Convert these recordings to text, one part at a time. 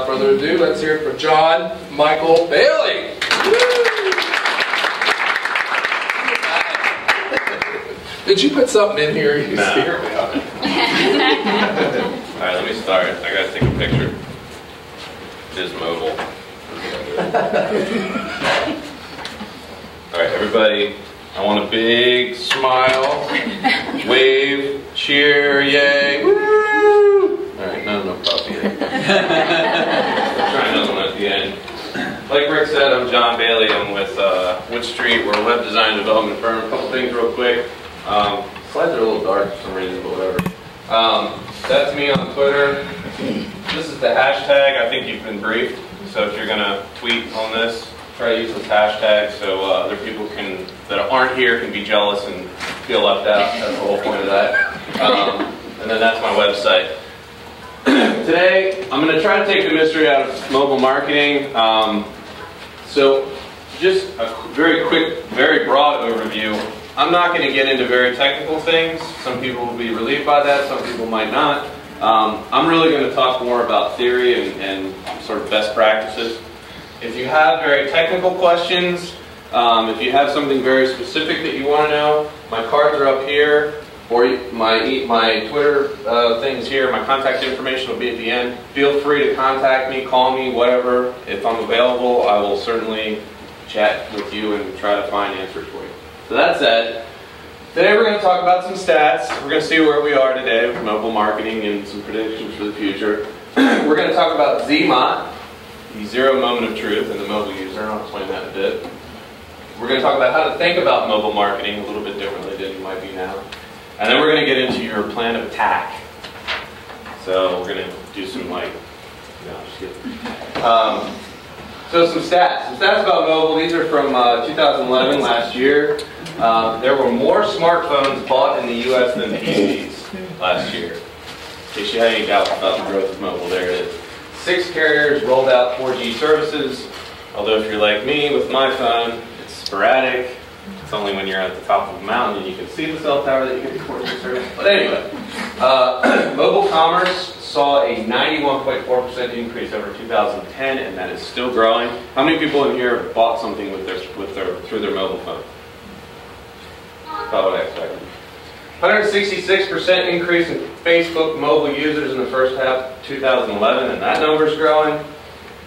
without further ado, let's hear it for Jon-Mikel Bailey. Did you put something in here? You scared me. Alright, let me start. I gotta take a picture. It is mobile. Alright, everybody, I want a big smile, wave, cheer, yay, woo! Alright, no puppy. Try another one at the end. Like Rick said, I'm Jon Bailey. I'm with Wood Street. We're a web design development firm. A couple things real quick. Slides are a little dark for some reason, but whatever. That's me on Twitter. This is the hashtag. I think you've been briefed. So if you're going to tweet on this, try to use this hashtag so other people that aren't here can be jealous and feel left out. That's the whole point of that. And then that's my website. Today, I'm going to try to take the mystery out of mobile marketing. So just a very quick, very broad overview. I'm not going to get into very technical things. Some people will be relieved by that, some people might not. I'm really going to talk more about theory and sort of best practices. If you have very technical questions, if you have something very specific that you want to know, my cards are up here, or my Twitter things here, my contact information will be at the end. Feel free to contact me, call me, whatever. If I'm available, I will certainly chat with you and try to find answers for you. So that said, today we're going to talk about some stats. We're going to see where we are today with mobile marketing and some predictions for the future. We're going to talk about ZMOT, the zero moment of truth, and the mobile user. I'll explain that in a bit. We're going to talk about how to think about mobile marketing a little bit differently than you might be now. And then we're going to get into your plan of attack. So we're going to do some no, just kidding. So some stats about mobile. These are from 2011, last year. There were more smartphones bought in the U.S. than PCs last year. In case you had any doubts about the growth of mobile, there it is. 6 carriers rolled out 4G services. Although if you're like me with my phone, it's sporadic. It's only when you're at the top of a mountain and you can see the cell tower that you get the 4G service. But anyway, mobile commerce saw a 91.4% increase over 2010, and that is still growing. How many people in here have bought something through their mobile phone? About what I expected. 166% increase in Facebook mobile users in the first half of 2011, and that number's growing.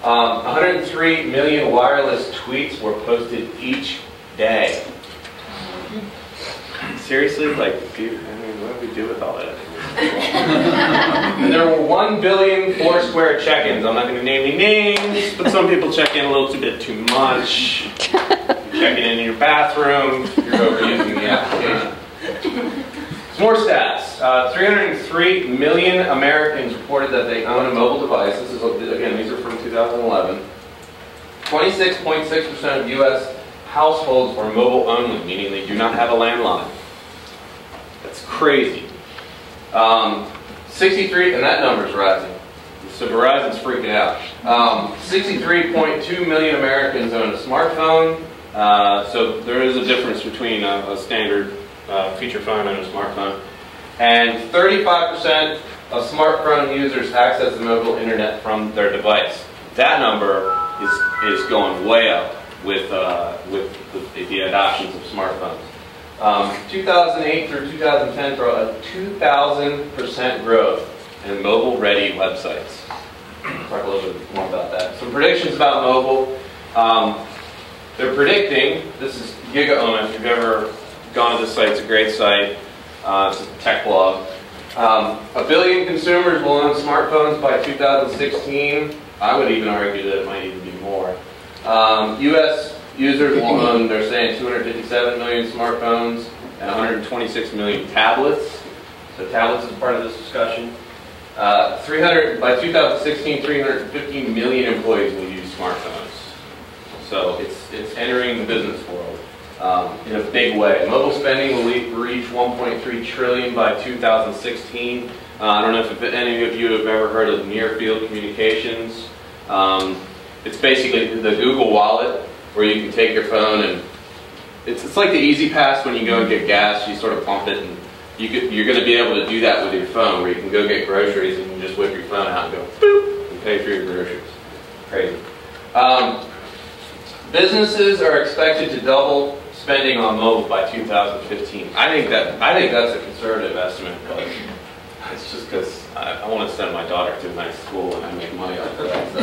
103 million wireless tweets were posted each day. Seriously? Like, what do we do with all that? And there were 1 billion Foursquare check-ins. I'm not going to name any names, but some people check in a little bit too much. You're checking in your bathroom, you're overusing the application. Some more stats. 303 million Americans reported that they own a mobile device. This is, again, these are from 2011. 26.6% of U.S. households are mobile only, meaning they do not have a landline. That's crazy. 63, and that number's rising. So Verizon's freaking out. 63.2 million Americans own a smartphone. So there is a difference between a standard feature phone and a smartphone. And 35% of smartphone users access the mobile internet from their device. That number is going way up with the adoptions of smartphones. 2008 through 2010 saw a 2,000% growth in mobile-ready websites. Talk a little bit more about that. Some predictions about mobile. They're predicting, this is GigaOM, if you've ever gone to this site, it's a great site. It's a tech blog. 1 billion consumers will own smartphones by 2016. I would even argue that it might even be more. U.S. users will own, they're saying, 257 million smartphones and 126 million tablets. So tablets is part of this discussion. By 2016, 315 million employees will use smartphones. So it's entering the business world in a big way. Mobile spending will reach 1.3 trillion by 2016. I don't know if any of you have ever heard of near-field communications. It's basically the Google Wallet, where you can take your phone and it's like the Easy Pass when you go and get gas. You sort of pump it, and you're going to be able to do that with your phone, where you can go get groceries and you just whip your phone out and go boop, to pay for your groceries. Crazy. Businesses are expected to double spending on mobile by 2015. I think that's a conservative estimate, but it's just because I want to send my daughter to a nice school and I make money off of that. So.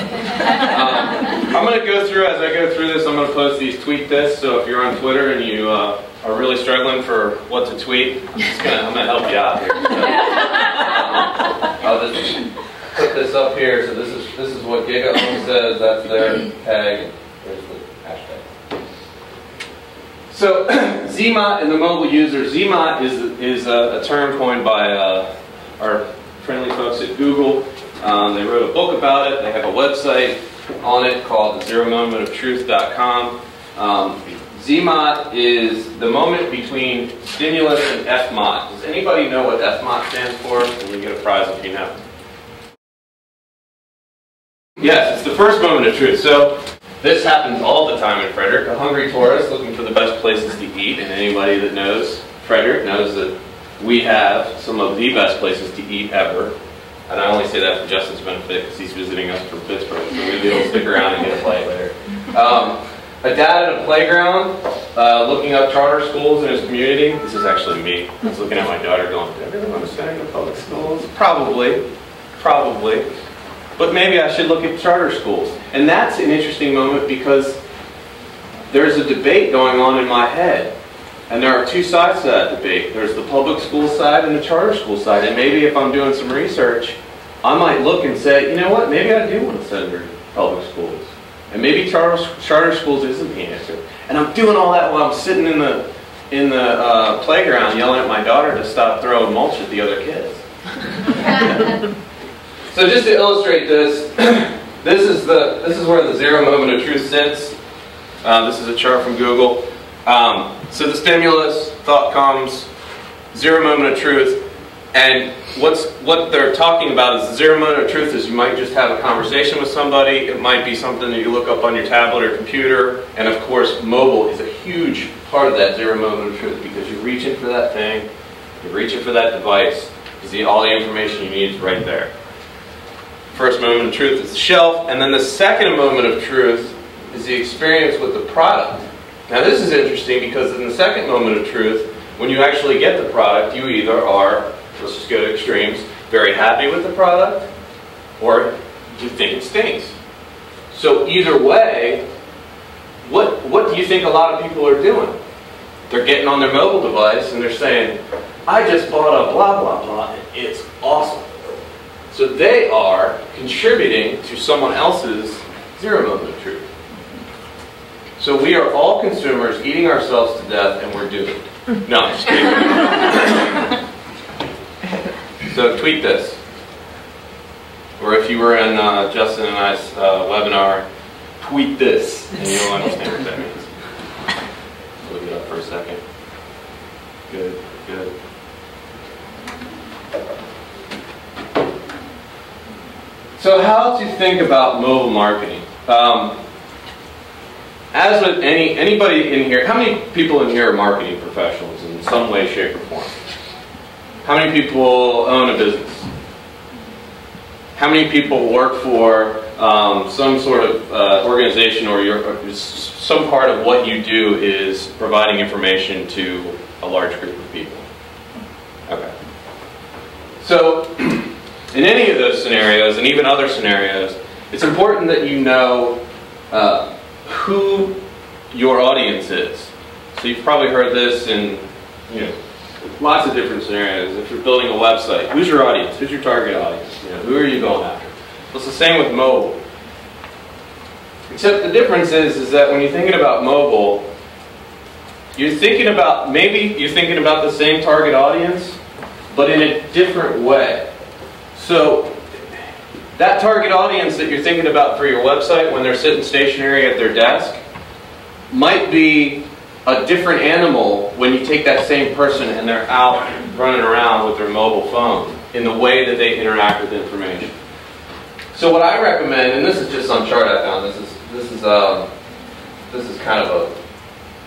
I'm going to go through, as I go through this, I'm going to post these tweet this. So if you're on Twitter and you are really struggling for what to tweet, I'm going to help you out here. I'll just put this up here. So this is what GigaOhm says. That's their tag. There's the hashtag. So ZMOT and the mobile user. ZMOT is a term coined by our friendly folks at Google. They wrote a book about it. They have a website on it called zeromomentoftruth.com. ZMOT is the moment between stimulus and FMOT. Does anybody know what FMOT stands for? And you get a prize if you know. Yes, it's the first moment of truth. So this happens all the time in Frederick. A hungry tourist looking for the best places to eat, and anybody that knows Frederick knows that we have some of the best places to eat ever. And I only say that for Justin's benefit because he's visiting us from Pittsburgh, so maybe he'll stick around and get a flight later. A dad at a playground looking up charter schools in his community. This is actually me. I was looking at my daughter going, do I really want to spend in public schools? Probably. But maybe I should look at charter schools. And that's an interesting moment because there's a debate going on in my head. And there are two sides to that debate. There's the public school side and the charter school side. And maybe if I'm doing some research, I might look and say, you know what, maybe I do want to send her to public schools. And maybe charter schools isn't the answer. And I'm doing all that while I'm sitting in the playground yelling at my daughter to stop throwing mulch at the other kids. So just to illustrate this, this is where the zero moment of truth sits. This is a chart from Google. So the stimulus, thought comes, zero moment of truth, and what they're talking about is the zero moment of truth is you might just have a conversation with somebody. It might be something that you look up on your tablet or computer, and of course mobile is a huge part of that zero moment of truth because you're reaching for that thing, you're reaching for that device, you see all the information you need is right there. First moment of truth is the shelf, and then the second moment of truth is the experience with the product. Now this is interesting because in the second moment of truth, when you actually get the product, you either are, let's just go to extremes, very happy with the product, or you think it stinks. So either way, what do you think a lot of people are doing? They're getting on their mobile device and they're saying, I just bought a blah blah blah and it's awesome. So they are contributing to someone else's zero moment of truth. So we are all consumers eating ourselves to death and we're doomed. No, I'm just kidding. So tweet this. Or if you were in Justin and I's webinar, tweet this and you'll understand what that means. Look it up for a second. Good. So how to think about mobile marketing. As with anybody in here, how many people in here are marketing professionals in some way, shape, or form? How many people own a business? How many people work for some sort of organization or some part of what you do is providing information to a large group of people? Okay. So, in any of those scenarios, and even other scenarios, it's important that you know who your audience is. So you've probably heard this in lots of different scenarios. If you're building a website, who's your audience? Who's your target audience? Who are you going after? Well, it's the same with mobile. Except the difference is that when you're thinking about mobile, you're thinking about the same target audience, but in a different way. So that target audience that you're thinking about for your website when they're sitting stationary at their desk might be a different animal when you take that same person and they're out running around with their mobile phone in the way that they interact with information. So what I recommend, and this is just some chart I found, this is kind of a,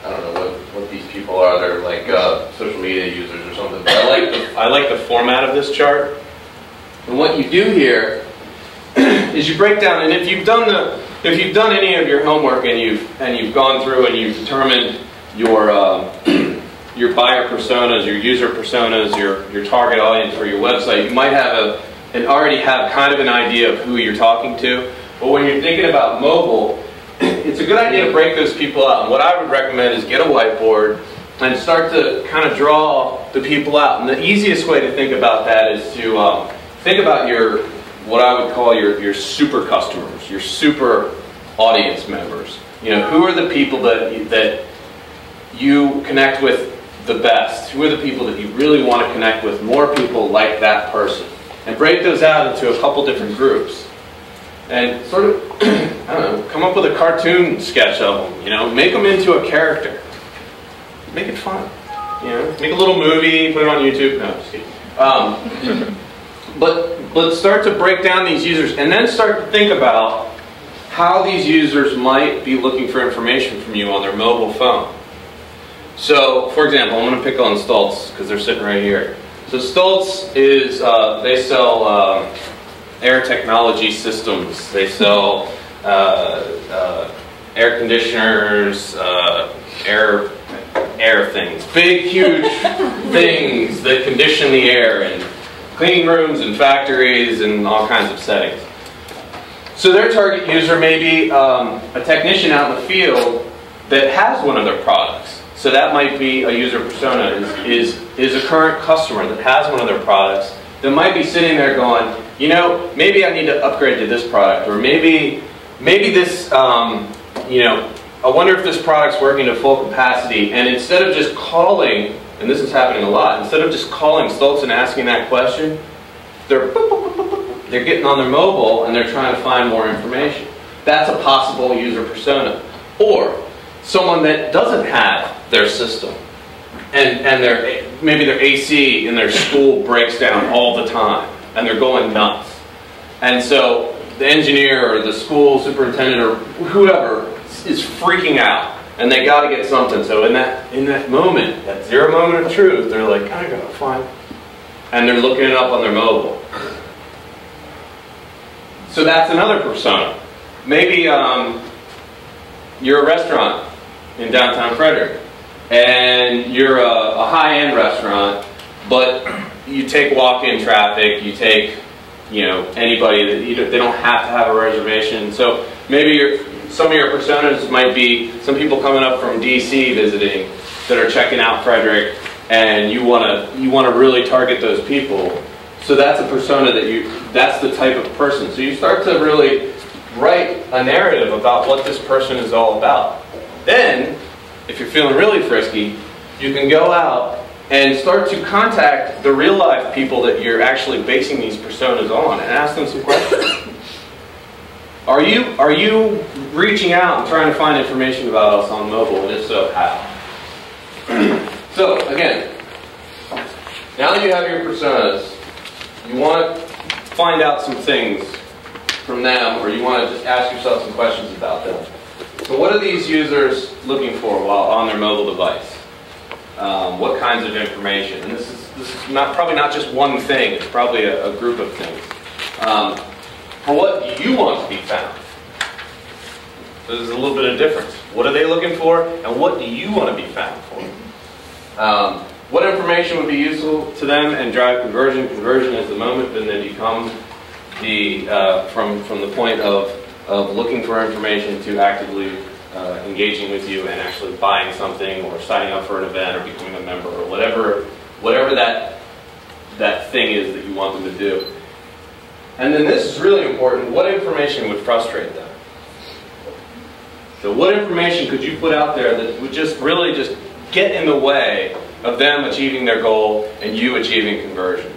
I don't know what these people are, they're like social media users or something, but I like the format of this chart. And what you do here is is you break down, and if you've done any of your homework and you've gone through and you've determined your your buyer personas, your user personas, your target audience for your website, you might have already have kind of an idea of who you're talking to. But when you're thinking about mobile, it's a good idea to break those people out. And what I would recommend is get a whiteboard and start to kind of draw the people out. And the easiest way to think about that is to think about what I would call your super customers, your super audience members. You know, who are the people that you connect with the best? Who are the people that you really want to connect with? More people like that person. And break those out into a couple different groups. And sort of, I don't know, come up with a cartoon sketch of them, you know, make them into a character. Make it fun, you know, make a little movie, put it on YouTube. No, just kidding. But start to break down these users and then start to think about how these users might be looking for information from you on their mobile phone. So, for example, I'm going to pick on Stultz because they're sitting right here. So Stultz is, they sell air technology systems. They sell air conditioners, air things. Big, huge things that condition the air in cleaning rooms and factories and all kinds of settings. So their target user may be a technician out in the field that has one of their products. So that might be a user persona, is a current customer that has one of their products that might be sitting there going, you know, maybe I need to upgrade to this product, or maybe this, you know, I wonder if this product's working to full capacity, and instead of just calling, and this is happening a lot, instead of just calling Stultz and asking that question, they're getting on their mobile and they're trying to find more information. That's a possible user persona. Or someone that doesn't have their system, and maybe their AC in their school breaks down all the time, and they're going nuts. And so the engineer or the school superintendent or whoever is freaking out, and they got to get something. So in that moment, that zero moment of truth, they're like, I gotta find, and they're looking it up on their mobile. So that's another persona. Maybe you're a restaurant in downtown Frederick, and you're a high-end restaurant, but you take walk-in traffic, you take, you know, anybody that they don't have to have a reservation. So maybe some of your personas might be some people coming up from DC visiting that are checking out Frederick, and you want to really target those people. So that's a persona that's the type of person. So you start to really write a narrative about what this person is all about. Then, if you're feeling really frisky, you can go out and start to contact the real life people that you're actually basing these personas on and ask them some questions. Are you reaching out and trying to find information about us on mobile, and if so, how? So, again, now that you have your personas, you want to find out some things from them, or you want to just ask yourself some questions about them. So what are these users looking for while on their mobile device? What kinds of information? And this is probably not just one thing, it's probably a group of things. For what do you want to be found? So there's a little bit of difference. What are they looking for, and what do you want to be found for? What information would be useful to them and drive conversion? Conversion is the moment when they become from the point of looking for information to actively engaging with you and actually buying something or signing up for an event or becoming a member or whatever that thing is that you want them to do. And then this is really important. What information would frustrate them? So what information could you put out there that would just really just get in the way of them achieving their goal and you achieving conversion?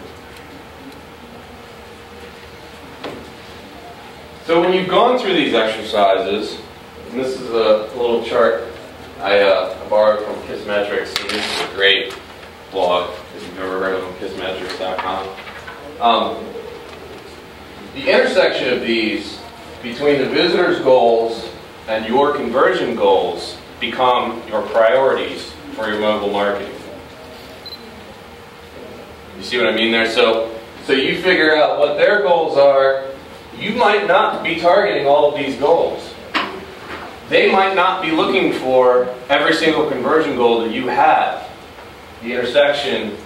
So when you've gone through these exercises, and this is a little chart I borrowed from Kissmetrics, and this is a great blog, if you've ever heard of them, kissmetrics.com. The intersection of these between the visitor's goals and your conversion goals become your priorities for your mobile marketing. You see what I mean there? So you figure out what their goals are, you might not be targeting all of these goals. They might not be looking for every single conversion goal that you have. The intersection,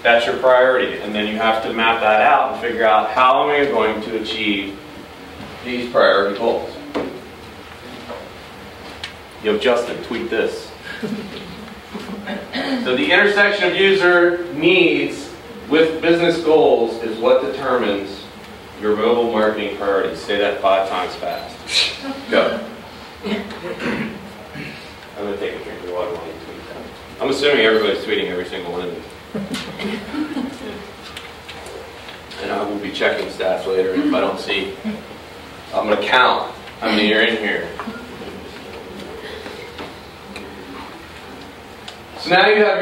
that's your priority. And then you have to map that out and figure out how am I going to achieve these priority goals. Yo, Justin, tweet this. So the intersection of user needs with business goals is what determines your mobile marketing priorities. Say that 5 times fast. Go. I'm going to take a drink of water while you tweet that. I'm assuming everybody's tweeting every single one of these. And I will be checking stats later, and if I don't see, I'm going to count how many are in here. So now you have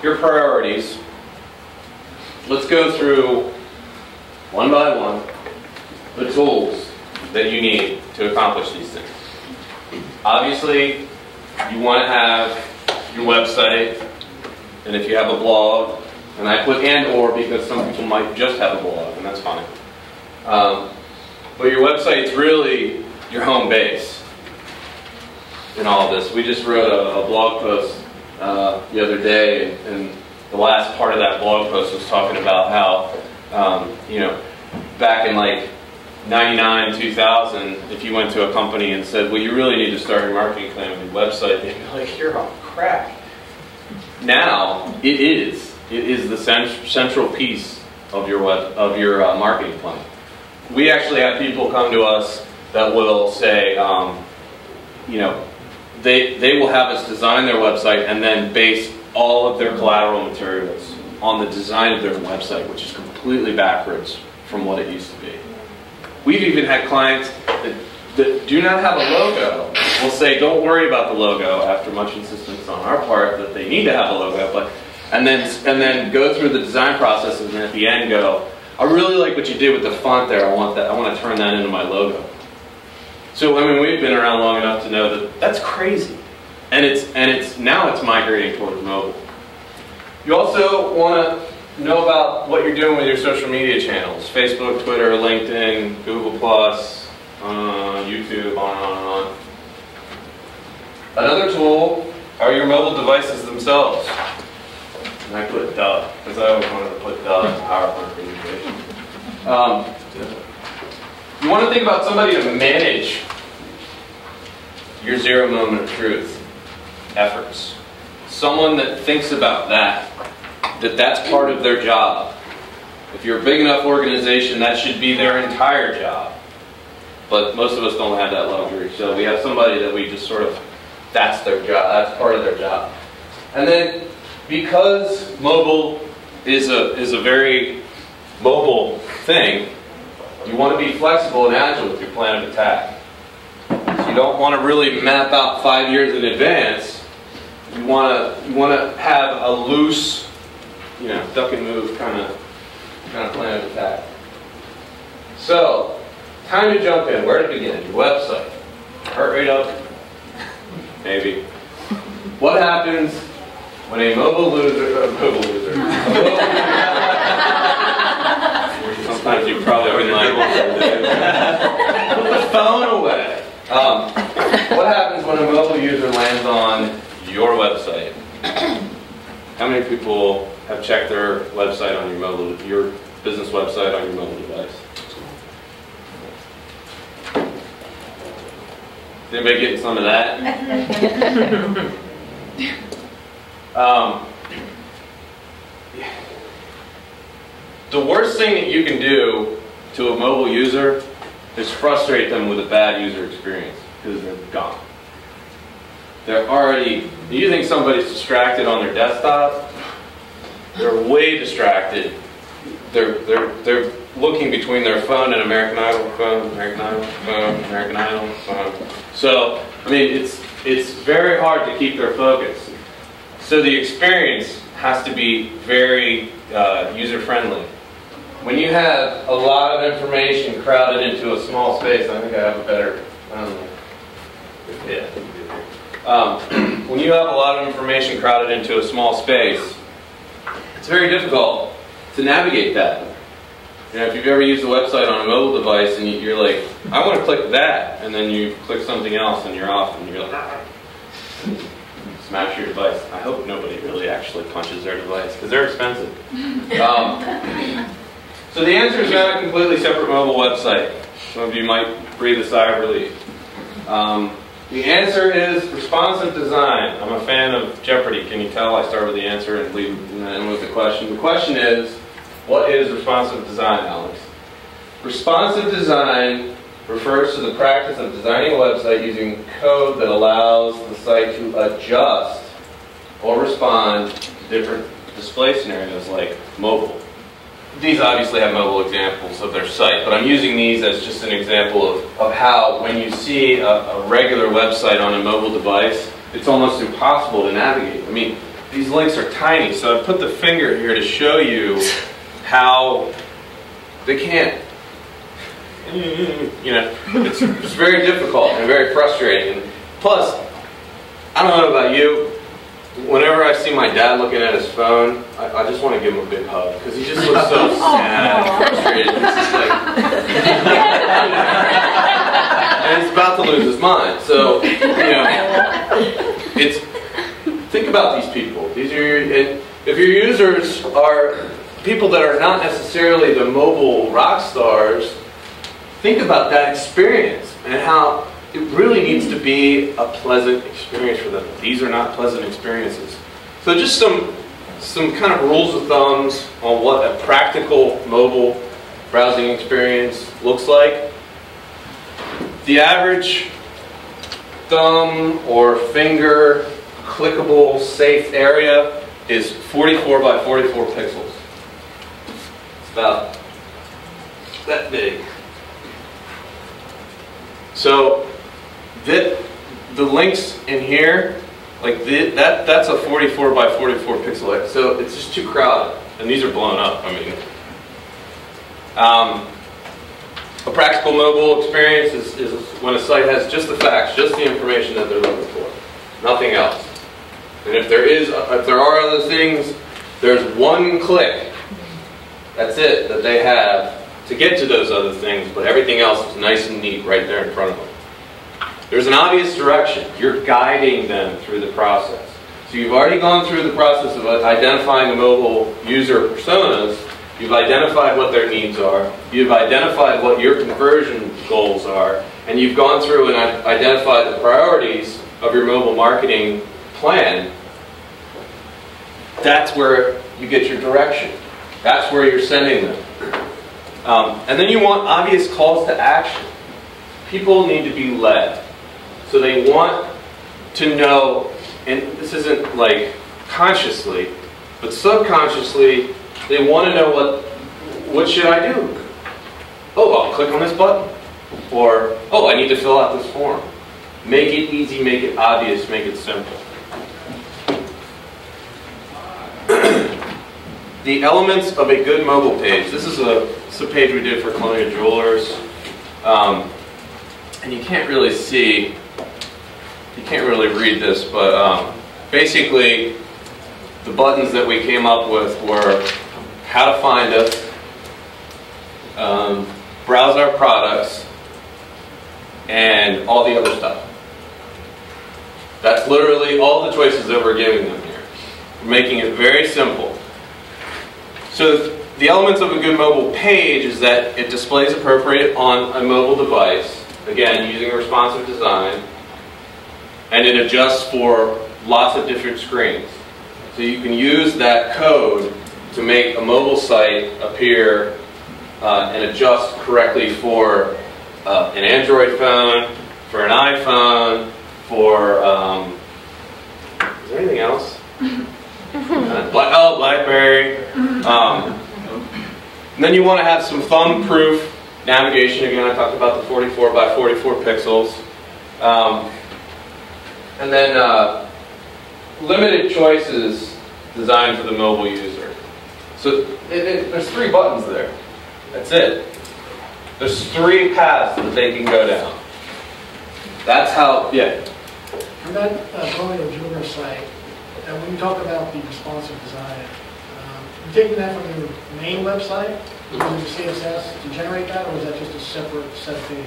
your priorities. Let's go through one by one the tools that you need to accomplish these things. Obviously, you want to have your website, and if you have a blog, and I put and/or because some people might just have a blog, and that's fine. But your website's really your home base in all of this. We just wrote a blog post the other day, and the last part of that blog post was talking about how, back in like 99, 2000, if you went to a company and said, well, you really need to start your marketing plan with your website, they'd be like, you're on crack. Now, it is the central piece of your marketing plan. We actually have people come to us that will say, they will have us design their website and then base all of their collateral materials on the design of their website, which is completely backwards from what it used to be. We've even had clients that do not have a logo. We'll say, don't worry about the logo, after much insistence on our part that they need to have a logo, and then go through the design process and then at the end go, I really like what you did with the font there. I want to turn that into my logo. So I mean, we've been around long enough to know that that's crazy, and now it's migrating towards mobile. You also want to know about what you're doing with your social media channels: Facebook, Twitter, LinkedIn, Google+, YouTube, on and on and on. Another tool are your mobile devices themselves. And I put duh, because I always wanted to put duh in PowerPoint presentation. You want to think about somebody to manage your 0 moment of truth efforts. Someone that thinks about that's part of their job. If you're a big enough organization, that should be their entire job. But most of us don't have that luxury. So we have somebody that we just sort of, that's their job, that's part of their job. And then, because mobile is a very mobile thing, you want to be flexible and agile with your plan of attack. So you don't want to really map out 5 years in advance. You want to have a loose, duck and move kind of plan of attack. So, time to jump in. Where to begin? Your website. Heart rate up? Maybe. What happens when a mobile loser, sometimes you probably wouldn't like put the phone away. What happens when a mobile user lands on your website? How many people have checked their website on your business website on your mobile device? Is anybody getting some of that? The worst thing that you can do to a mobile user is frustrate them with a bad user experience, because they're gone. You think somebody's distracted on their desktop? They're way distracted. They're looking between their phone and American Idol phone, American Idol phone, American Idol phone. So, I mean, it's very hard to keep their focus. So the experience has to be very user-friendly. When you have a lot of information crowded into a small space, I think I have a better, I don't know. Yeah. When you have a lot of information crowded into a small space, it's very difficult to navigate that. You know, if you've ever used a website on a mobile device and you're like, I want to click that, and then you click something else and you're off, and you're like, and smash your device. I hope nobody really actually punches their device, because they're expensive. So the answer is not a completely separate mobile website. Some of you might breathe a sigh of relief. The answer is responsive design. I'm a fan of Jeopardy. Can you tell? I start with the answer and end with the question. The question is, what is responsive design, Alex? Responsive design refers to the practice of designing a website using code that allows the site to adjust or respond to different display scenarios like mobile. These obviously have mobile examples of their site, but I'm using these as just an example of how when you see a regular website on a mobile device, it's almost impossible to navigate. I mean, these links are tiny, so I put the finger here to show you how they can't, you know, it's very difficult and very frustrating. Plus, I don't know about you, whenever I see my dad looking at his phone, I just want to give him a big hug, because he just looks so sad and frustrated. He's just like, and he's about to lose his mind. So, you know, think about these people. These are and if your users are people that are not necessarily the mobile rock stars, think about that experience and how it really needs to be a pleasant experience for them. These are not pleasant experiences. So just some kind of rules of thumbs on what a practical mobile browsing experience looks like. The average thumb or finger clickable safe area is 44 by 44 pixels. It's about that big. So the links in here, like that's a 44 by 44 pixel. So it's just too crowded, and these are blown up. I mean, a practical mobile experience is when a site has just the facts, just the information that they're looking for, nothing else. And if there are other things, there's one click. That's it that they have to get to those other things, but everything else is nice and neat right there in front of them. There's an obvious direction. You're guiding them through the process. So you've already gone through the process of identifying the mobile user personas. You've identified what their needs are. You've identified what your conversion goals are. And you've gone through and identified the priorities of your mobile marketing plan. That's where you get your direction. That's where you're sending them. And then you want obvious calls to action. People need to be led. So they want to know, and this isn't like consciously, but subconsciously, they want to know what should I do? Oh, I'll click on this button. Or, oh, I need to fill out this form. Make it easy, make it obvious, make it simple. The elements of a good mobile page. This is a page we did for Colonial Jewelers. And you can't really see, you can't really read this, but basically the buttons that we came up with were how to find us, browse our products, and all the other stuff. That's literally all the choices that we're giving them here. We're making it very simple. So the elements of a good mobile page is that it displays appropriate on a mobile device, again using responsive design, and it adjusts for lots of different screens. So you can use that code to make a mobile site appear and adjust correctly for an Android phone, for an iPhone, for, is there anything else? BlackBerry. And then you want to have some thumb-proof navigation. Again, I talked about the 44 by 44 pixels. And then limited choices designed for the mobile user. So there's 3 buttons there. That's it. There's 3 paths that they can go down. That's how, yeah. On that Colonial Jeweler site, when you talk about the responsive design, you're taking that from your main website? using CSS to generate that, or is that just a separate set of pages?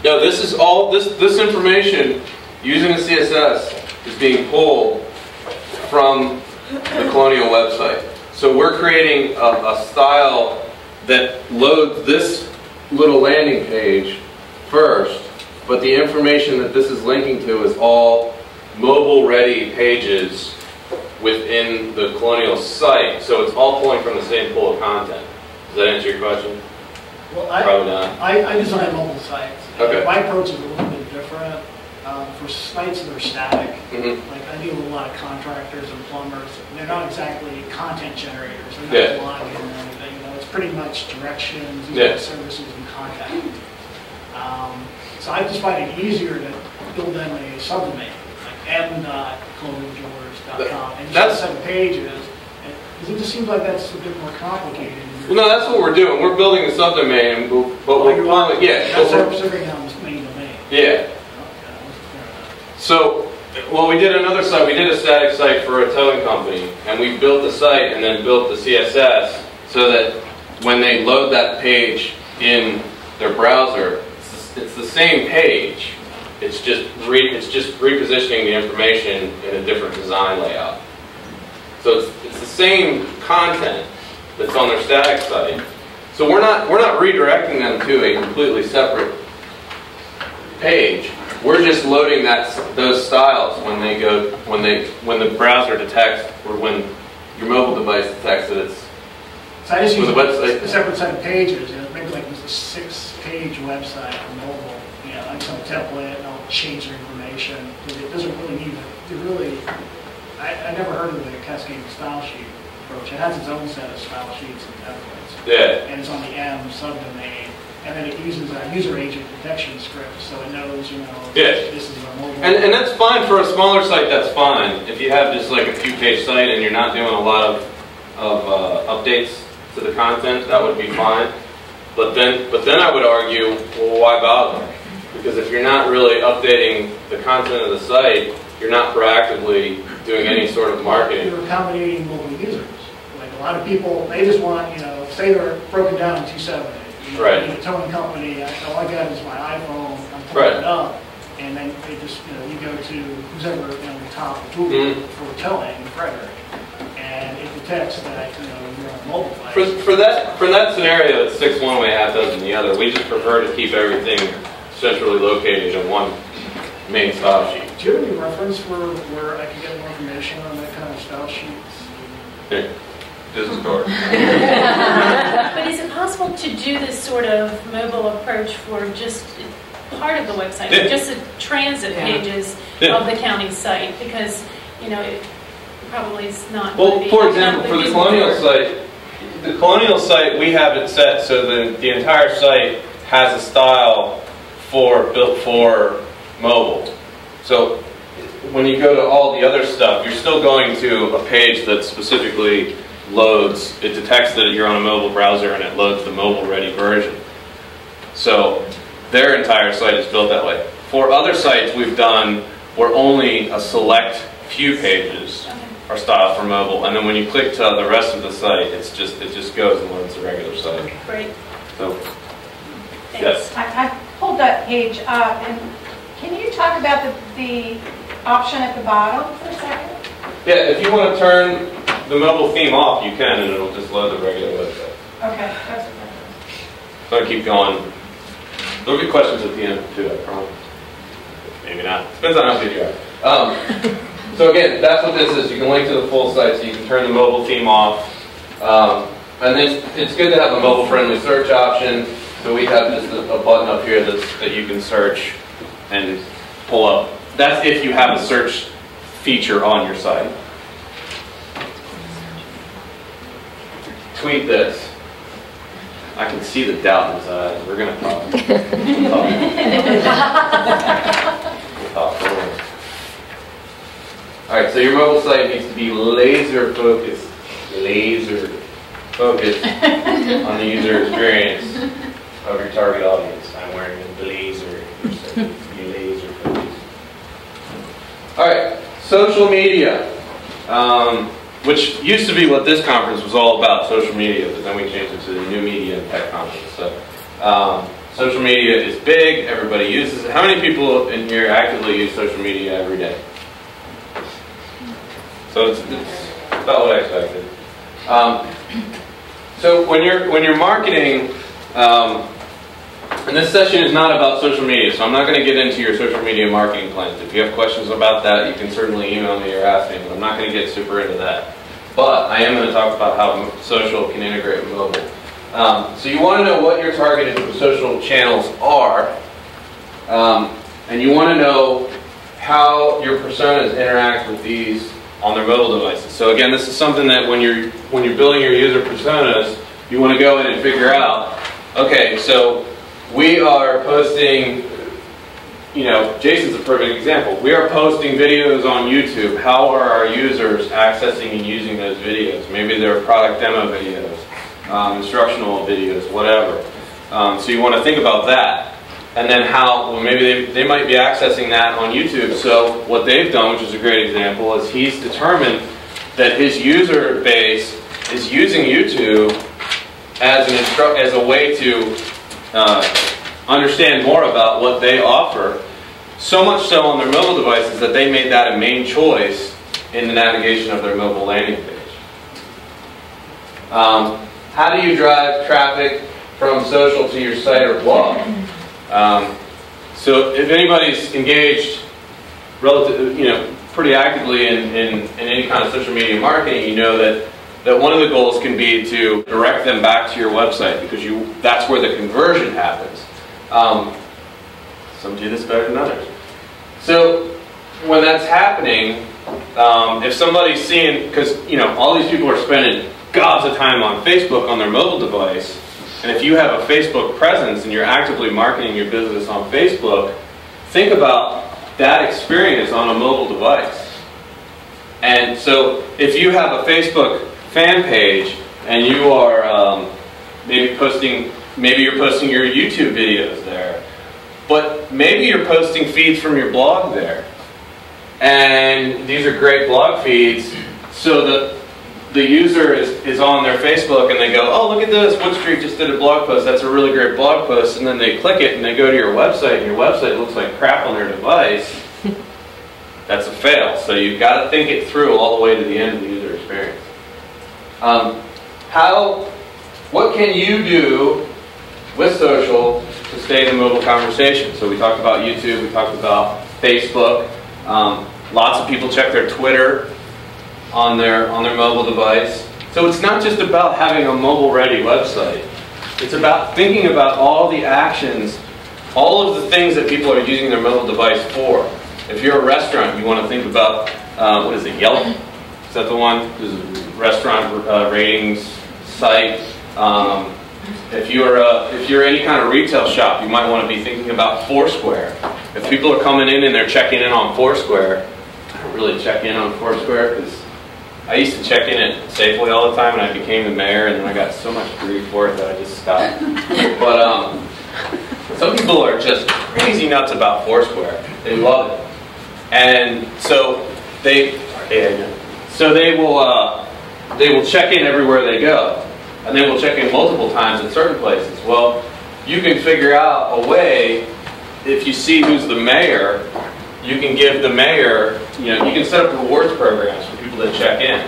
No, this is all, this information using the CSS is being pulled from the Colonial website. So we're creating a style that loads this little landing page first, but the information that this is linking to is all mobile-ready pages within the Colonial site. So it's all pulling from the same pool of content. Does that answer your question? Well, Probably not. I design mobile sites. Okay. My approach is a little bit different. For sites that are static, like I deal with a lot of contractors and plumbers. And they're not exactly content generators. They're not blogging or anything. You know, it's pretty much directions, services, and contact. So I just find it easier to build them a subdomain, like m.colonialjewelers.com, and just 7 pages. Because it just seems like that's a bit more complicated. Well, no, that's what we're doing. We're building a subdomain, but we're calling That's serving on this main domain. Yeah. So, well, we did another site. We did a static site for a towing company, and we built the site and then built the CSS so that when they load that page in their browser, it's the same page. It's just repositioning the information in a different design layout. So it's the same content that's on their static site. So we're not redirecting them to a completely separate page. We're just loading those styles when the browser detects, or when your mobile device detects that it's. So I just use a separate set of pages. You know, maybe like there's a 6-page website on mobile. You know, like some template, and I'll change their information. It doesn't really need to really. I never heard of the cascading style sheet approach. It has its own set of style sheets and templates. Yeah. And it's on the M subdomain. And then it uses a user agent detection script, so it knows, you know, this is a mobile. And that's fine for a smaller site. That's fine if you have just like a few-page site and you're not doing a lot of updates to the content. That would be fine. But then I would argue, well, why bother? Because if you're not really updating the content of the site, you're not proactively doing any sort of marketing. You're accommodating mobile users. Like a lot of people, they just want, you know, say they're broken down in 270. Right. A towing company, all I got is my iPhone, I'm pulling it up, and then they just, you know, you go to who's ever on the top of Google for towing, Frederick, and it detects that, you know, you're on a mobile device. For that scenario, it's 6 one way, half dozen the other. We just prefer to keep everything centrally located in one main style sheet. Do you have any reference for where I can get more information on that kind of style sheets? Here. Business card. But is it possible to do this sort of mobile approach for just part of the website, just the transit pages of the county site? Because, you know, it probably is not. Well, for example, for the Colonial site, we have it set so that the entire site has a style built for mobile. So when you go to all the other stuff, you're still going to a page that specifically loads, it detects that you're on a mobile browser and it loads the mobile ready version. So their entire site is built that way. For other sites we've done where only a select few pages are styled for mobile, and then when you click to the rest of the site, it just goes and loads the regular site. Great. So, yes. I pulled that page up, and can you talk about the option at the bottom for a second? Yeah, if you want to turn the mobile theme off, you can, and it'll just load the regular website. Okay. So I keep going. There'll be questions at the end too, I promise. Maybe not. Depends on how good you are. So again, that's what this is. You can link to the full site, so you can turn the mobile theme off. And then it's good to have a mobile-friendly search option. So we have just a button up here that you can search and pull up. That's if you have a search feature on your site. Tweet this. I can see the doubt in his eyes. We're going to talk. Alright, so your mobile site needs to be laser focused on the user experience of your target audience. I'm wearing a blazer, so be laser focused. Alright, social media. which used to be what this conference was all about, social media, but then we changed it to the New Media and Tech Conference. So social media is big, everybody uses it. How many people in here actively use social media every day? So it's about what I expected. So when you're marketing, and this session is not about social media, so I'm not going to get into your social media marketing plans. If you have questions about that, you can certainly email me or ask me, but I'm not going to get super into that. But I am going to talk about how social can integrate with mobile. So you want to know what your targeted social channels are, and you want to know how your personas interact with these on their mobile devices. So again, this is something that when you're building your user personas, you want to go in and figure out, okay, so we are posting, Jason's a perfect example. We are posting videos on YouTube. How are our users accessing and using those videos? Maybe they're product demo videos, instructional videos, whatever. So you want to think about that. And then maybe they might be accessing that on YouTube. So what they've done, which is a great example, is he's determined that his user base is using YouTube as a way to understand more about what they offer, so much so on their mobile devices that they made that a main choice in the navigation of their mobile landing page. How do you drive traffic from social to your site or blog? So if anybody's engaged pretty actively in any kind of social media marketing, you know that one of the goals can be to direct them back to your website, because that's where the conversion happens. Some do this better than others. So when that's happening, if somebody's seeing, because all these people are spending gobs of time on Facebook on their mobile device, and if you have a Facebook presence and you're actively marketing your business on Facebook, think about that experience on a mobile device. And so if you have a Facebook fan page and you are maybe you're posting your YouTube videos there, but maybe you're posting feeds from your blog there, and these are great blog feeds, so the user is on their Facebook and they go, oh, look at this, Wood Street just did a blog post, that's a really great blog post, and then they click it and they go to your website and your website looks like crap on their device. That's a fail. So you've got to think it through all the way to the end of the user experience. What can you do with social to stay in the mobile conversation? So we talked about YouTube, we talked about Facebook. Lots of people check their Twitter on their mobile device. So it's not just about having a mobile-ready website. It's about thinking about all the actions, all of the things that people are using their mobile device for. If you're a restaurant, you want to think about, what is it, Yelp? Is that the one? This is a restaurant ratings site. If you're any kind of retail shop, you might want to be thinking about Foursquare. If people are coming in and they're checking in on Foursquare, I don't really check in on Foursquare because I used to check in at Safeway all the time, and I became the mayor, and then I got so much grief for it that I just stopped. But some people are just crazy nuts about Foursquare. They love it. And so they will check in everywhere they go, and they will check in multiple times at certain places. Well, you can figure out a way, if you see who's the mayor, you can give the mayor, you can set up rewards programs for people that check in,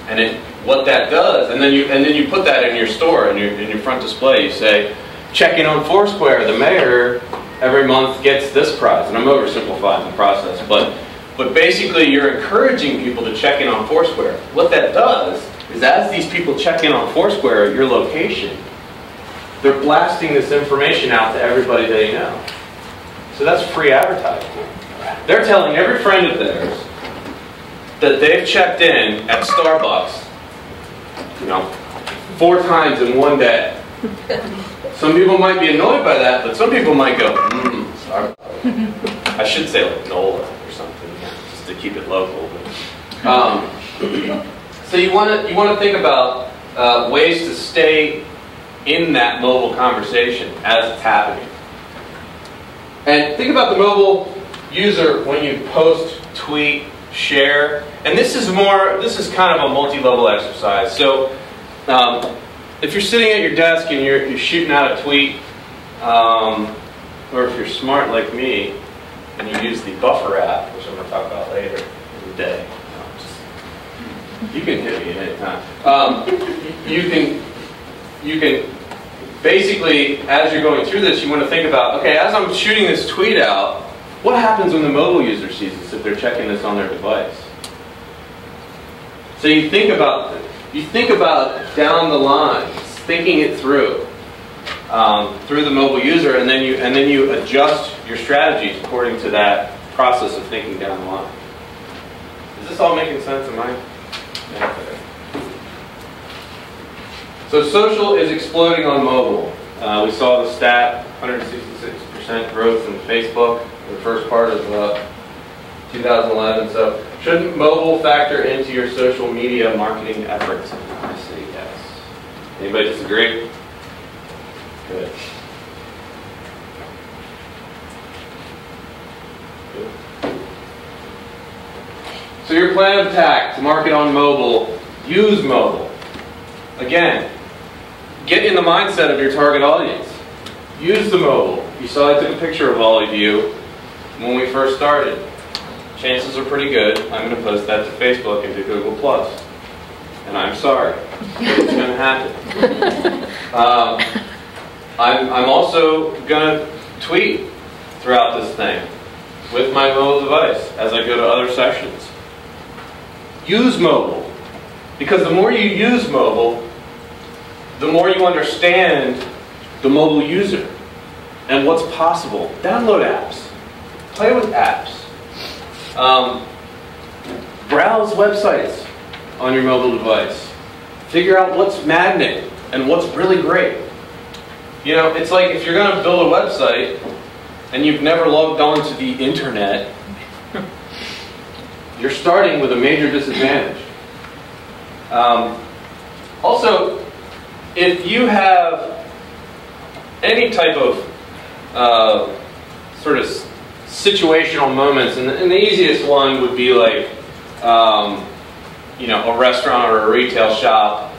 and what that does, and then you put that in your store, in your front display. You say, check in on Foursquare, the mayor every month gets this prize. And I'm oversimplifying the process, but basically you're encouraging people to check in on Foursquare. What that does is, as these people check in on Foursquare at your location, they're blasting this information out to everybody they know. So that's free advertising. They're telling every friend of theirs that they've checked in at Starbucks, 4 times in one day. Some people might be annoyed by that, but some people might go, Starbucks. I should say like NOLA or something, just to keep it local. So you want to think about ways to stay in that mobile conversation as it's happening. And think about the mobile user when you post, tweet, share. And this is kind of a multi-level exercise. So if you're sitting at your desk and you're shooting out a tweet, or if you're smart like me and you use the Buffer app, which I'm going to talk about later in the day, you can hit me at any time. You can basically, as you're going through this, you want to think about, okay, as I'm shooting this tweet out, what happens when the mobile user sees this if they're checking this on their device? So you think about down the line, thinking it through the mobile user, and then you adjust your strategies according to that process of thinking down the line. Is this all making sense? Am I? Yeah, okay. So social is exploding on mobile. We saw the stat, 166% growth in Facebook in the first part of 2011. So shouldn't mobile factor into your social media marketing efforts? I say yes. Anybody disagree? Good. So your plan of attack to market on mobile, use mobile. Again, get in the mindset of your target audience. Use the mobile. You saw I took a picture of all of you when we first started. Chances are pretty good I'm going to post that to Facebook and to Google+. And I'm sorry. It's going to happen. I'm also going to tweet throughout this thing with my mobile device as I go to other sessions. Use mobile. Because the more you use mobile, the more you understand the mobile user and what's possible. Download apps. Play with apps. Browse websites on your mobile device. Figure out what's magnet and what's really great. You know, it's like if you're going to build a website and you've never logged on to the internet, you're starting with a major disadvantage. Also, if you have any type of sort of situational moments, and the easiest one would be like, you know, a restaurant or a retail shop,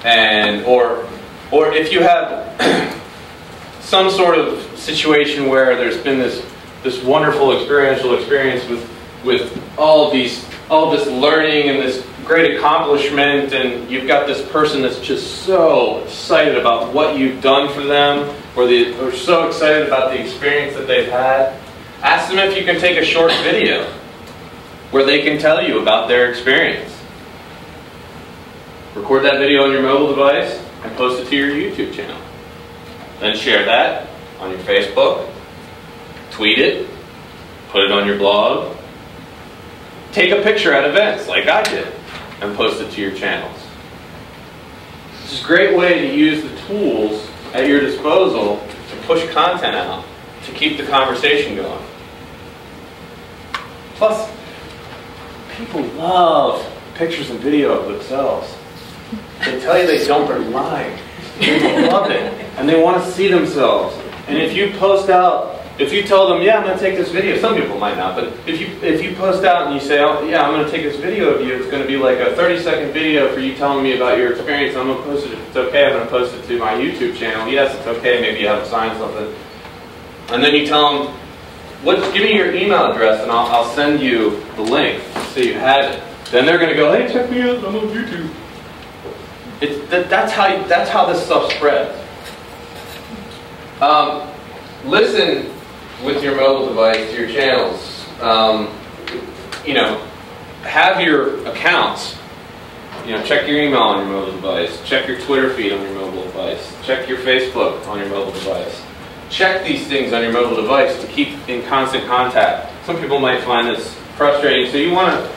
and or if you have some sort of situation where there's been this wonderful experiential experience with all this learning and this great accomplishment, and you've got this person that's just so excited about what you've done for them, or so excited about the experience that they've had. Ask them if you can take a short video where they can tell you about their experience. Record that video on your mobile device and post it to your YouTube channel. Then share that on your Facebook, tweet it, put it on your blog, take a picture at events like I did and post it to your channels. It's a great way to use the tools at your disposal to push content out, to keep the conversation going. Plus, people love pictures and video of themselves. They tell you they don't, they're lying. They love it, and they want to see themselves. And if you post out, if you tell them, yeah, I'm going to take this video, some people might not, but if you post out and you say, oh, yeah, I'm going to take this video of you, it's going to be like a 30-second video for you telling me about your experience. I'm going to post it. If it's okay, I'm going to post it to my YouTube channel. Yes, it's okay. Maybe you have to sign something. And then you tell them, give me your email address, and I'll send you the link so you have it. Then they're going to go, hey, check me out. I'm on YouTube. That's how this stuff spreads. Listen with your mobile device to your channels. You know, have your accounts. You know, check your email on your mobile device. Check your Twitter feed on your mobile device. Check your Facebook on your mobile device. Check these things on your mobile device to keep in constant contact. Some people might find this frustrating, so you want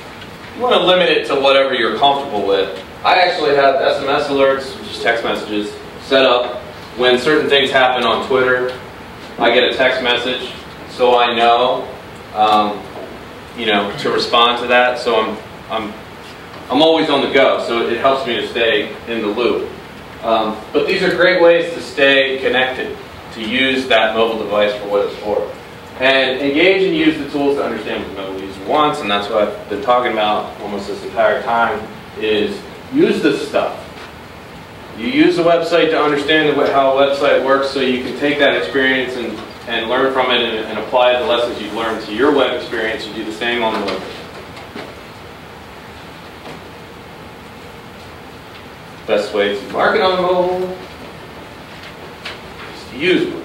to limit it to whatever you're comfortable with. I actually have SMS alerts, which is text messages, set up when certain things happen on Twitter. I get a text message, so I know, you know, to respond to that. So I'm always on the go, so it helps me to stay in the loop. But these are great ways to stay connected, to use that mobile device for what it's for. And engage and use the tools to understand what the mobile user wants, and that's what I've been talking about almost this entire time, is use this stuff. You use the website to understand how a website works so you can take that experience and learn from it and apply the lessons you've learned to your web experience and do the same on the web. Best way to market on the mobile is to use one.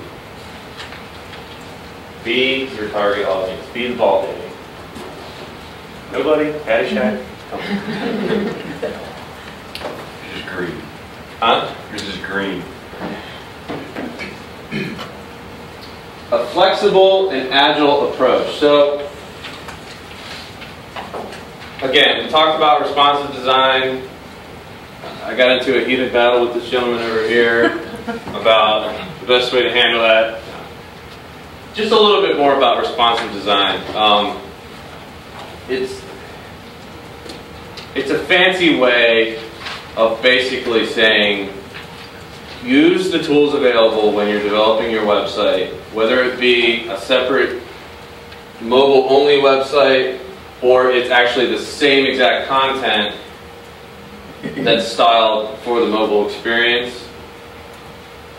Be your target audience. Be the ball game. Nobody? Caddyshack? Come on. You're just green. Huh? You're just green. A flexible and agile approach. So, again, we talked about responsive design. I got into a heated battle with this gentleman over here about the best way to handle that. Just a little bit more about responsive design. It's a fancy way of basically saying use the tools available when you're developing your website, whether it be a separate mobile-only website or it's actually the same exact content that's styled for the mobile experience.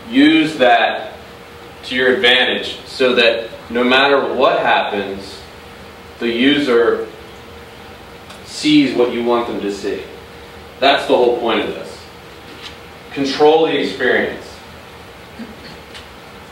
Use that to your advantage so that no matter what happens, the user sees what you want them to see. That's the whole point of this. Control the experience.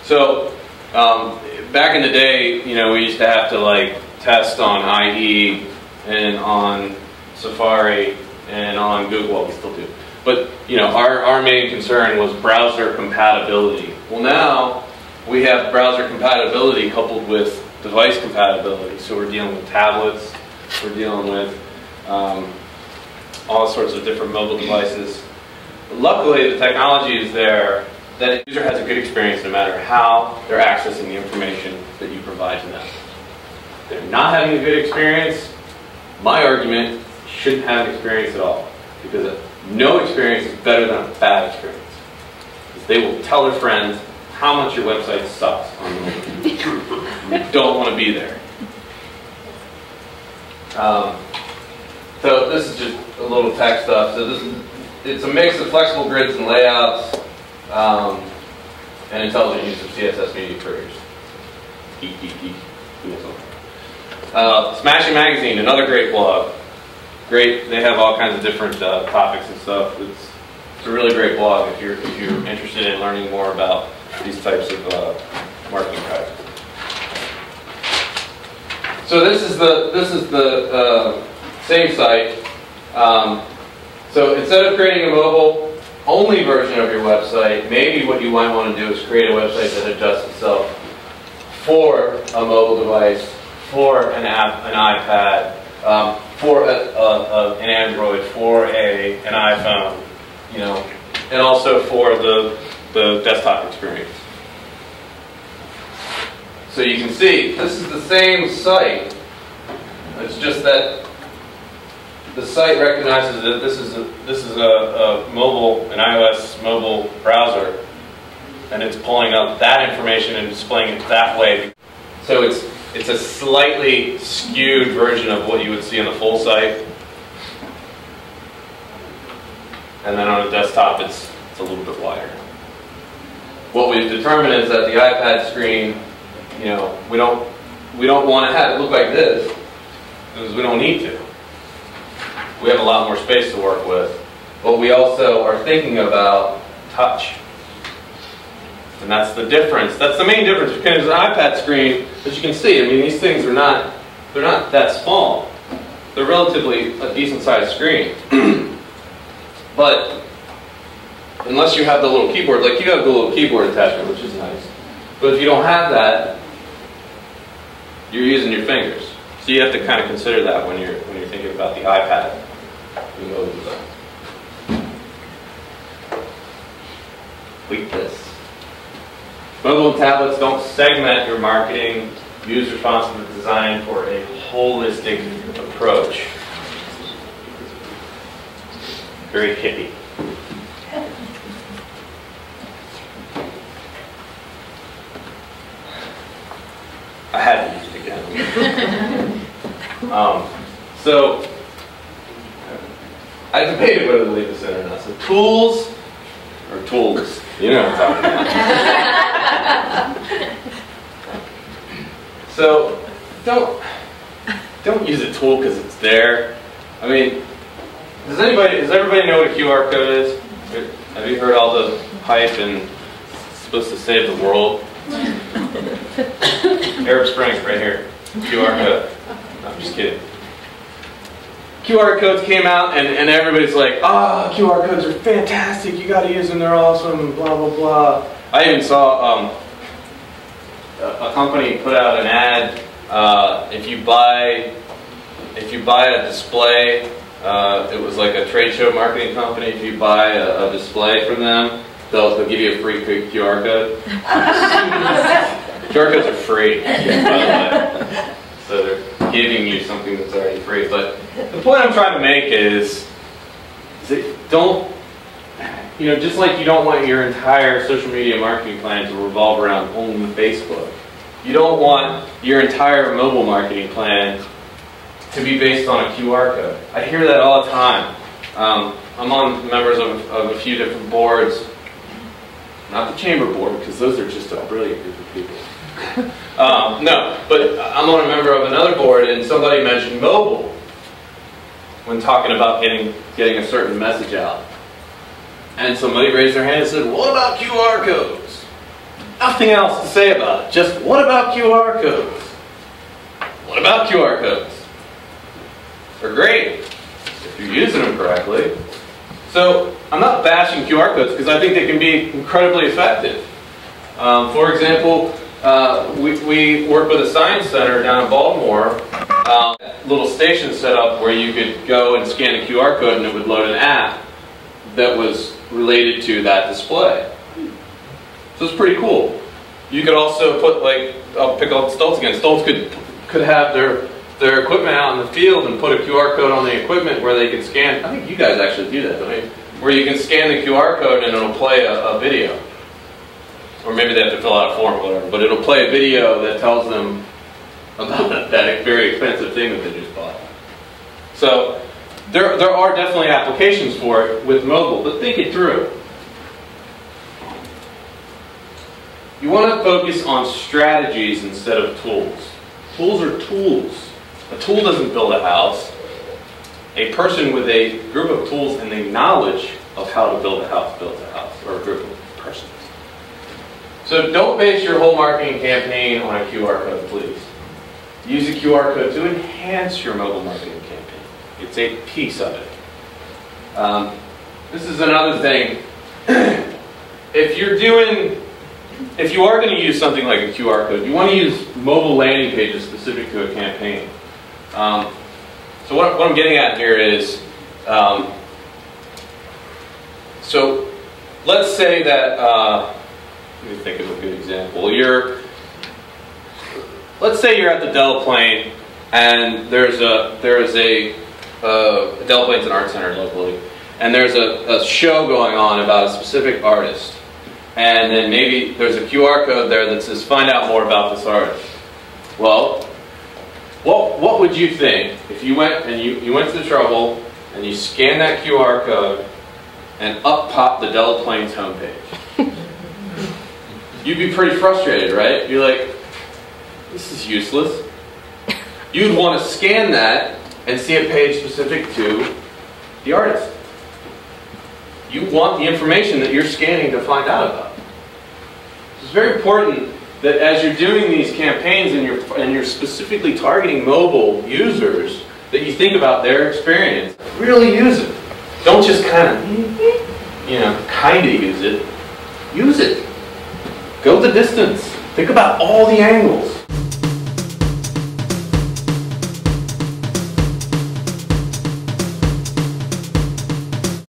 So, back in the day, we used to have to test on IE and on Safari and on Google. Well, we still do. But our main concern was browser compatibility. Well, now we have browser compatibility coupled with device compatibility. So we're dealing with tablets. We're dealing with all sorts of different mobile devices. Luckily, the technology is there that the user has a good experience no matter how they're accessing the information that you provide to them. If they're not having a good experience, my argument, shouldn't have an experience at all. Because no experience is better than a bad experience. Because they will tell their friends how much your website sucks on the mobile. You don't want to be there. So this is just a little tech stuff. So it's a mix of flexible grids and layouts and intelligent use of CSS media queries. Geek, geek, geek. Smashing Magazine, another great blog. Great, they have all kinds of different topics and stuff. It's a really great blog if you're interested in learning more about these types of marketing practices. So this is the same site. So instead of creating a mobile-only version of your website, maybe what you might want to do is create a website that adjusts itself for a mobile device, for an app, an iPad, for an Android, for an iPhone, and also for the desktop experience. So you can see this is the same site. It's just that the site recognizes that this is a mobile, an iOS mobile browser, and it's pulling up that information and displaying it that way. So it's a slightly skewed version of what you would see on the full site. And then on a desktop, it's a little bit wider. What we've determined is that the iPad screen, we don't want to have it look like this because we don't need to. We have a lot more space to work with. But we also are thinking about touch. And that's the difference. That's the main difference because an iPad screen, as you can see, these things are not that small. They're relatively a decent sized screen. But unless you have the little keyboard, like you have the little keyboard attachment, which is nice. But if you don't have that, you're using your fingers. So you have to kind of consider that when you're thinking about the iPad. Like this. Mobile and tablets don't segment your marketing. Use responsive design for a holistic approach. Very hippie. A had to use it again. So I debated whether to leave this in or not. So tools or tools? You know what I'm talking about. So don't use a tool because it's there. I mean, does everybody know what a QR code is? Have you heard all the hype and it's supposed to save the world? Arab Spring, right here. QR code. No, I'm just kidding. QR codes came out and everybody's like, QR codes are fantastic, you gotta use them, they're awesome, blah, blah, blah. I even saw a company put out an ad, if you buy a display, it was like a trade show marketing company, if you buy a display from them, they'll give you a free QR code. QR codes are free, by the way. So they're giving you something that's already free. But the point I'm trying to make is don't, just like you don't want your entire social media marketing plan to revolve around only Facebook. You don't want your entire mobile marketing plan to be based on a QR code. I hear that all the time. I'm on members of a few different boards. Not the chamber board, because those are just a brilliant group of people. No, but I'm on a member of another board, and somebody mentioned mobile when talking about getting a certain message out. And somebody raised their hand and said, "What about QR codes?" Nothing else to say about it. Just, what about QR codes? What about QR codes? They're great if you're using them correctly. So I'm not bashing QR codes because I think they can be incredibly effective. For example, we work with a science center down in Baltimore, little station set up where you could go and scan a QR code and it would load an app that was related to that display. So it's pretty cool. You could also put, like, I'll pick up Stoltz again. Stoltz could have their equipment out in the field and put a QR code on the equipment where they can scan. I think you guys actually do that, don't you? Where you can scan the QR code and it'll play a video. Or maybe they have to fill out a form or whatever, but it'll play a video that tells them about that very expensive thing that they just bought. So there are definitely applications for it with mobile, but think it through. You want to focus on strategies instead of tools. Tools are tools. A tool doesn't build a house. A person with a group of tools and the knowledge of how to build a house builds a house, or a group of persons. So don't base your whole marketing campaign on a QR code, please. Use a QR code to enhance your mobile marketing campaign. It's a piece of it. This is another thing. If you are going to use something like a QR code, you want to use mobile landing pages specific to a campaign. So what I'm getting at here is, so let's say that, let me think of a good example. Let's say you're at the Delaplane, and there is a Delaplane's an art center locally, and there's a show going on about a specific artist. And then maybe there's a QR code there that says, find out more about this artist. Well, what would you think if you went and you went to the trouble and you scanned that QR code and up popped the Delaplane's homepage? You'd be pretty frustrated, right? You're like, this is useless. You'd want to scan that and see a page specific to the artist. You want the information that you're scanning to find out about. It's very important that as you're doing these campaigns and you're specifically targeting mobile users, that you think about their experience. Really use it. Don't just kind of use it. Use it. Go the distance. Think about all the angles.